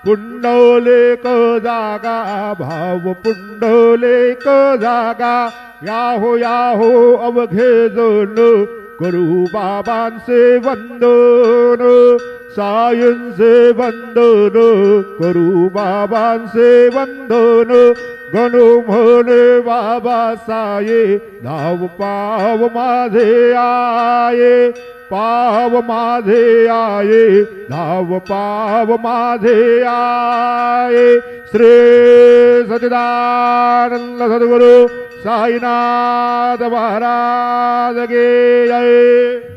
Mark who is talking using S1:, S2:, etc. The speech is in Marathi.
S1: पुंडलेक जागा भाव पुंडलेक जागा याहो याहो अवघे जण करू बाबांचे वंदन सायंचे वंदन करू बाबांचे वंदन गणू म्हणे बाबा साये धाव पाव माझे आये पाव माझे आये धाव पाव माझे आये श्री सच्चिदानंद सद्गुरु साईनाथ महाराज की जय।